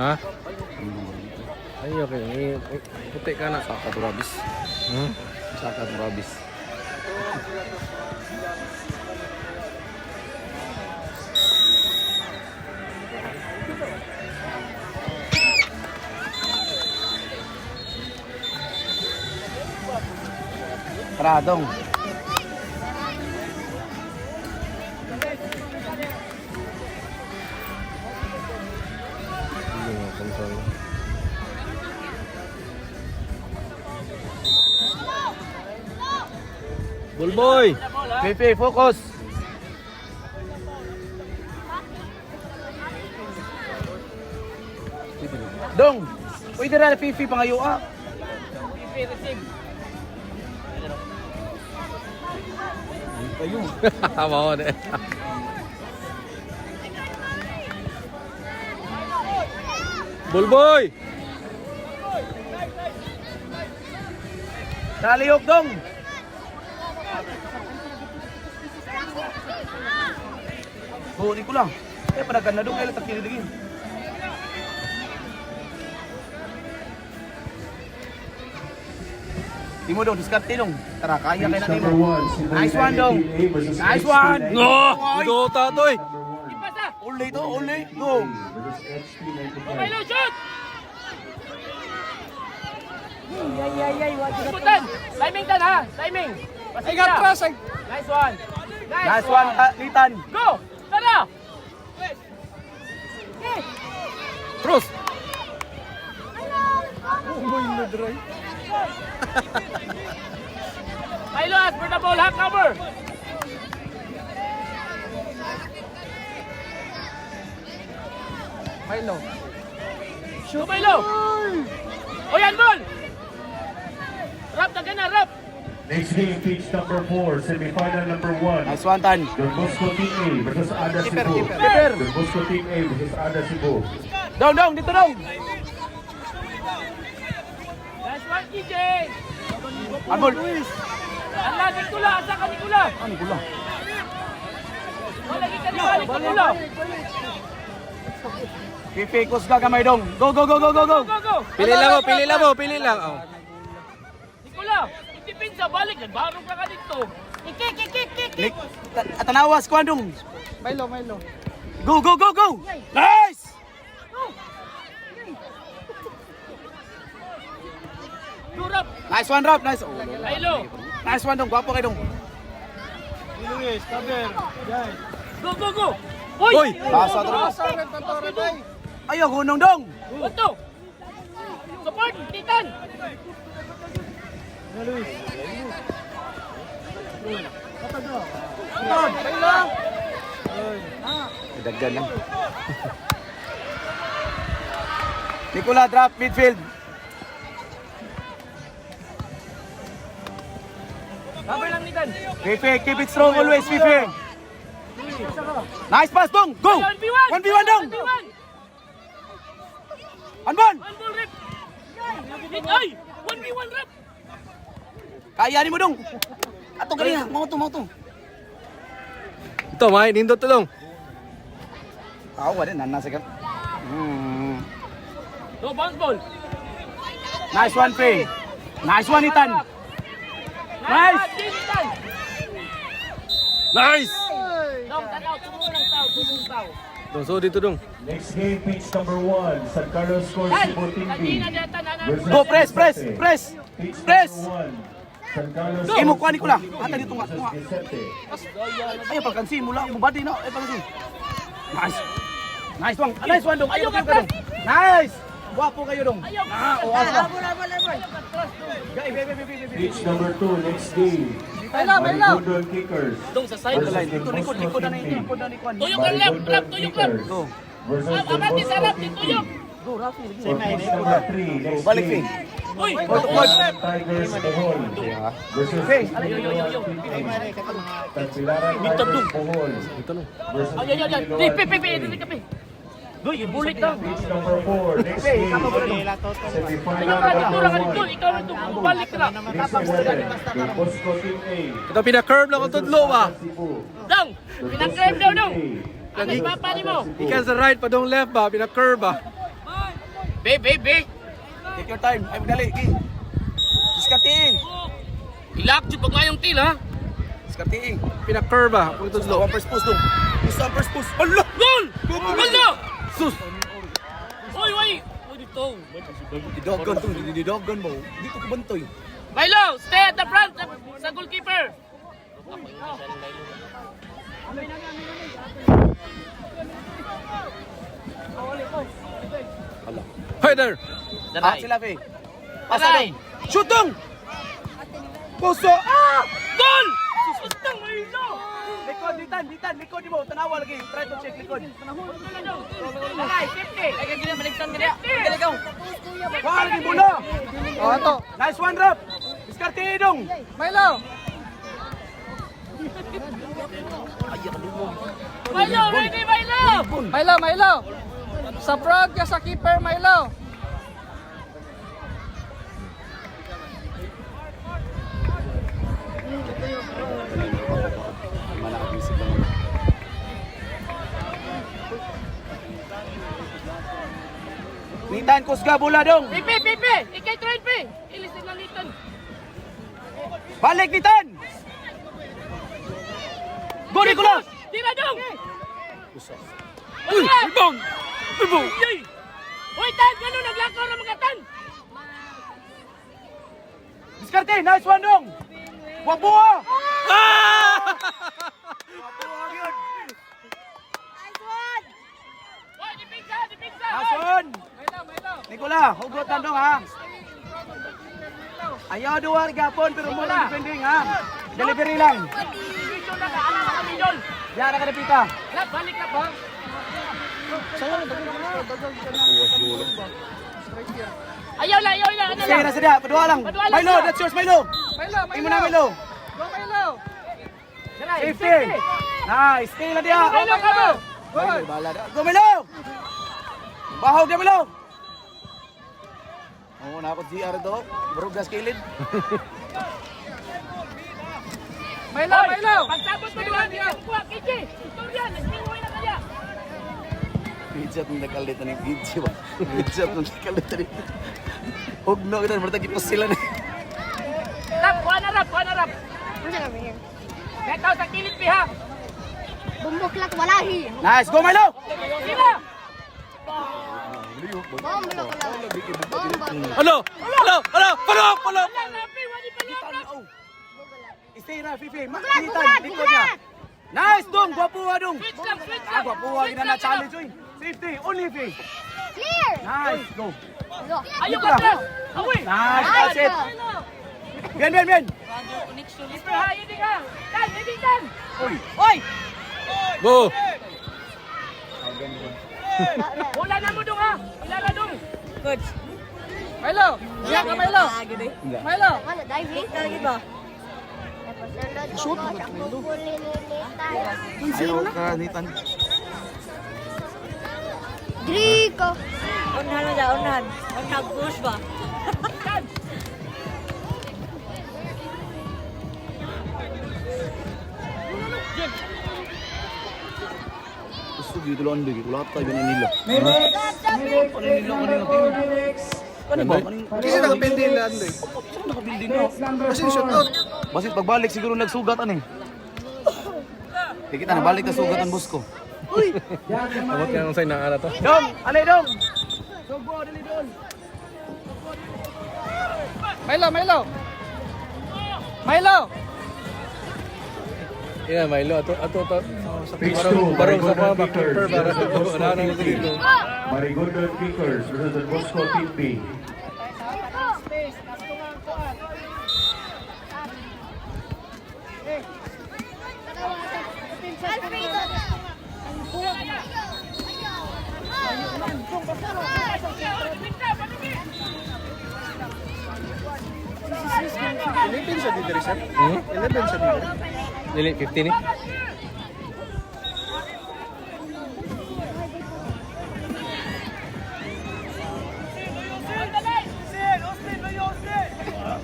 Ha? Ay, okay. Puti ka na. Saka turabis. Hmm? Saka turabis. Pradong. Hindi nga, control. Bulboy! Pepe, focus. Dong, pwede na Fifi pangayo ah. Fifi receive. Kayo. Mao na. Bulboy! Naliyok dong. Huli ko lang. Panagan na dong, kailan takililigin. Timo dong, diskarte dong. Tara, kaya kayo na Timo. Nice one dong. Nice one. No! Dota to eh! Ipasa! Uli to, uli. Go. Pamelo, shoot! Ikutan! Timing tan ha! Timing! I got cross! Nice one! Nice one, Litan. Go! Tara! Cross! Milo, as for the ball, half cover! Milo. Shoot! Milo! O yan, ball! Rap na gana, rap! Next game, pitch number 4, semifinal number 1. Nice one, Tan. Don Bosco Team A versus Ada Keeper, Cebu. keeper. Keeper. Don Bosco Team A versus Ada Cebu. Dong, dito dong. Nice one, EJ! Abol. Ang laging tula, asa ka ni Kula? Ano ko lang? Wala kita ni balik ka Kula! Pipikos ka kamay dong. Go, go, go, go, go, go. Go, go! Pili lang mo, pili lang mo, pili lang. Oh. Nikula, itipinsa, balik. Nagbarong ka ka dito. Nik, tanawas ko andong. Milo, Milo. Go, go, go, go. Nice. Go, rap! Nice one, Rap. Nice. Oh, Milo! nice one dong. Gwapo kayo dong. Go, go, go! Uy! Basa to. Ayaw, hunong dong. Oto! Support! Titan! Dagdag lang. Nicola, drop midfield. Cover lang Titan! Fifi, keep it strong always, Fifi. Nice pass dong. Go. 1v1 dong. 1v1! Anban. One ball rip! Hit! Ay! 1v1 rip! Kaya ni mo dong. Ato ganyan. Mau to. Ito, may nindot to dong. Ako din, nasa ka. Go, bounce ball! Nice one, Faye. Nice one, Ethan. Nice. Titan! Nice! Dong, tanaw! Tumurang tao! So dito dong. Next game, pitch number 1, San Carlos Scores Tan! Cebu Team B. Kanina data na versus Go, press. Pitch Press. number 1, San Carlos Imo kuha ni Kula. Ata dito nga. versus Vicente. Ayaw pagkansi mula. Mubadi na. Ayaw pagkansi. Nice. Nice one. Nice one dong. Ayaw ka dong. Nice. Guwapo kayo dong. O asa. Pitch number 2, next game. Marigondon Kickers. Dong, sa side! Likod na ni Likod na ni Kwan. Tuyok ang left! Rap! Tuyok left! Go. Versus Don Abati sa rap! Bosco Team B. Tuyok! Go, Rafi. For pitch number 3, next Balik, game. Faye. Uy! Tigers Bohol versus Faye. Tagbilaran Tigers Bohol versus Ay! Di, Di ka, Uy, ibulit lang! Pitch number 4, next game. Semifinal Ikaw number na dito! 1. Ikaw na dito! Balik ka lang! Next 11, Don Bosco Team A. Ito pina-curve lang ang tudlo ba? Cebu. Dong! Pinag-curve daw! Ang nagpapani mo! Ikan sa right pa dong left ba? Pina-curve ba? Be. Take your time. Ay, magdali. Gi. Diskartiin. Ilak jud pag mayong til ha. Diskartiin. Pina-curve ba? Kung ito slow. Ang first post dong. Isa ang first post. Allah! Gol! Gol! Sus! Oy dito. Didogan to. Didogan mo. Dito ko bantoy. Milo, stay at the front sa goalkeeper. Header! Ah, sila, Fe. Pasa Aray! dong. Shoot dong! Puso! Ah! Gol! Susutang Milo. Likod, likod di mo. Tanawa lagi. Try to check likod. Aray, 50. Ay gina baligsan gina. Dali daw. Wala lagi muna. Oh, ato. Nice one, Rap. Diskartiin dong. Milo! Milo, ready Milo. Milo! Sa frog ka sa keeper, Milo! Nitan, kusga, bola dong. Pipi. Ikay try pi. Ilis na litan. Balik, Nitan. Go, Nicolas. Tira dong. Uy, rebound. Yay. Hoy, tan kanu naglakaw na mga tan. Diskarte, nice one dong. Wabuha. Ah! Hoy, dipinsa. Nice one. Nicola, hugot na dong ha. Ayaw duwar gapon pero mo lang defending ha. Delivery lang. Dito na ka ana kami don. Yan na kadapita. Lap balik na ba? Ayaw la. Ano Sige na lang? sadya, padua lang. Padua lang Milo, siya. that's yours, Milo. Imo na, Milo. Go, Milo! Safety. Nice, stay lang diya. Milo ka mo. Go, Milo. Bahog na, Milo. Oo, nakapot CR to. Burog gas kilid. Milo! Pagsabot mo duha niya. Kuha kiji. Istorya, nagpingoy na kaya. Pijat ng nakalit na ng video ba? Pijat ng nakalit na ng... Huwag no, kita berarti kita sila na. Rap, kuha na rap. Metaw sa kilid pi ha. Bumbuklat walahi. Nice, go Milo! Sila. Bomblok lang. Bomba. Ano? Palok! Wala na pi, wali pa lang. Stay na, Fifi. Bugulat, Makita, bugulat, likod niya. bugulat. Nice, dong. Gwapuha, dong. Switch lang. Gwapuha, ginana challenge, oy. Safety, only Fifi. Clear. Nice, go. Ayaw ka tres. Awi. Nice, that's it. Bien. Keeper ha, yun ka. Tan, hindi tan. Oy. Go! Wala na mo dong ha. Wala na dong. Milo! Diyan ka, Milo! Milo! Ano, diving? Lagi ba? Shoot. Ayaw ka, Nathan. Drico. Unahan. Push ba? Gusto dito lang, hindi. Wala tayo ganun nila. Ano ba? Kasi naka-building na ano eh. Saan naka-building na? Kasi shot out. Basit pagbalik siguro nagsugat ano eh. Kita na balik na sugat ang bus ko. Tawag ka ng sign na ara to. Dong! Alay dong! Sugbo, dali doon! Milo! Ina, Milo. Ato. Sa Pitch barong two, sa mga Marigold keeper Kickers. para wala na dito. Marigold Kickers versus the Bosco Team B. Dili 50 ni.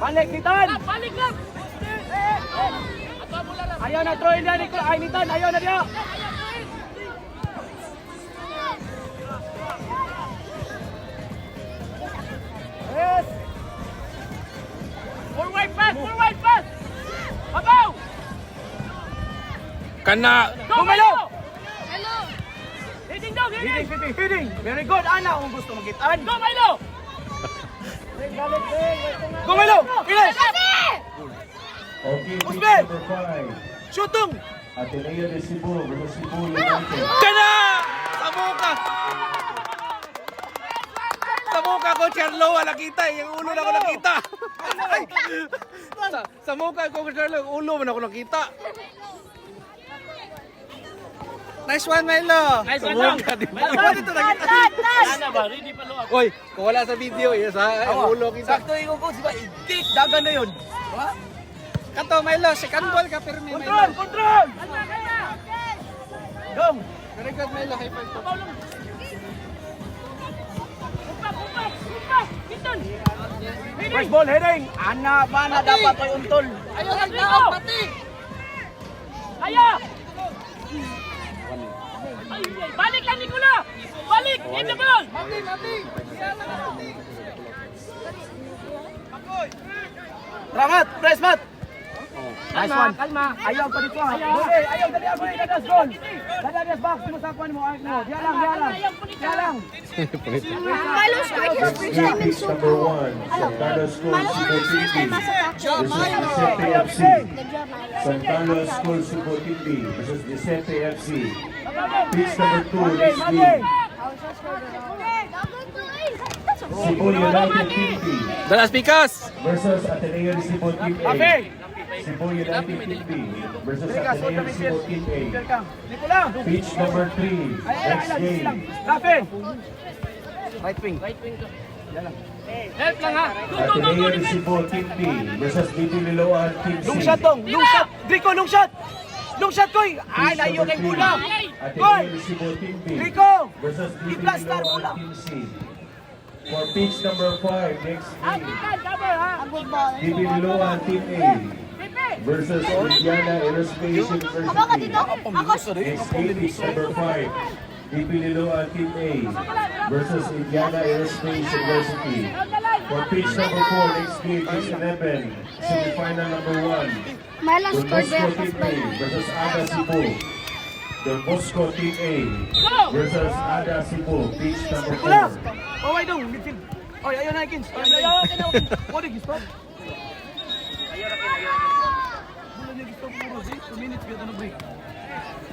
Balik, Nitan! Balik lang. Ayaw na, throw in na, ay Nitan, ayaw na diya! Forward pass! Forward pass! Babaw! Kana! Go, Milo! Heading dog, Hitting, heading! hitting, hitting. Very good, Ana, kung gusto magitan. Go, Milo! Go, Milo! Finish! Okay, pitch Usbe! number 5. Shootung! Ateneo de Cebu versus Cebu United. Kana! Sa muka! Sa muka ko, Charlo, wala kita. Yung ulo na ko nakita. Sa muka ko, Charlo, yung ulo na ko nakita. Nice one, Milo. Nice one, Sa Dong. muka, di ba? Milo. Dito nakita. Sana ba? Ready pa luwag. Oy, kung wala sa video, yes ha, yung ulo kita. Sakto yung ko, di ba? I-kick, dagan na yun. Ha? Kato, Milo, second ball ka, pero may Control, Milo. control! Dong! Very good, Milo. High five to. Kumpak, kumpak, kumpak! Kiton! First ball, heading! Ana ba na dapat ay untol? Ayaw ng tao, pati! Ayaw! Ay, balik lang, Nicola! Balik! In the ball! Ramat, press mat! Nice Kalma, one. kalma. Ayaw pa dito. Gole, ayaw dali ako ni Dadas goal. Dadas box, sinusakuan mo ayos mo. Diya lang, diya lang. Diya lang. Milo strikers Next first game, time in pitch Subo. number 1. Santana School Milo Cebu strikers first time Tindi as a versus Giuseppe FC. Santana School Cebu Tindi versus Giuseppe FC. Pitch number 2, next game. Cebu United Tindi Dalas Picas! versus Ateneo de Cebu Team A. Ape! Cebu United Team B versus Likas, huwag Ateneo kami de Cebu Team A. ka. Nicola! Pitch number 3, next game. Ape! Right wing. Help lang ha! Go, go, go, go! Ateneo de Cebu Team B versus DP Liloan Team C. Long shot dong, long shot. Drico, long shot. Long shot koy. Ay, layo kay bola. Goal! Ateneo de Cebu Team B Rico! versus DP I-plastar Liloan bola. Team C. For pitch number 5, next game. Cover ha! Good ball. DP Liloan Team A versus Indiana Aerospace Aba ka dito? University. Ako. Next game, pitch number 5. DP Liloan Team A versus Indiana Aerospace University. For pitch number 4, next game, pitch 11. Semifinal number 1. Milo Don scored Bosco there Team first A play. versus Ada Cebu. Don Bosco Team A versus Ada Cebu. Pitch number Nicola! 4. Oh, why dong? Midfield. Oy, ayaw na ikins. Ayaw na What did you stop? Ayaw na. Ayaw na. Ayaw na. 2 minutes, we have to break.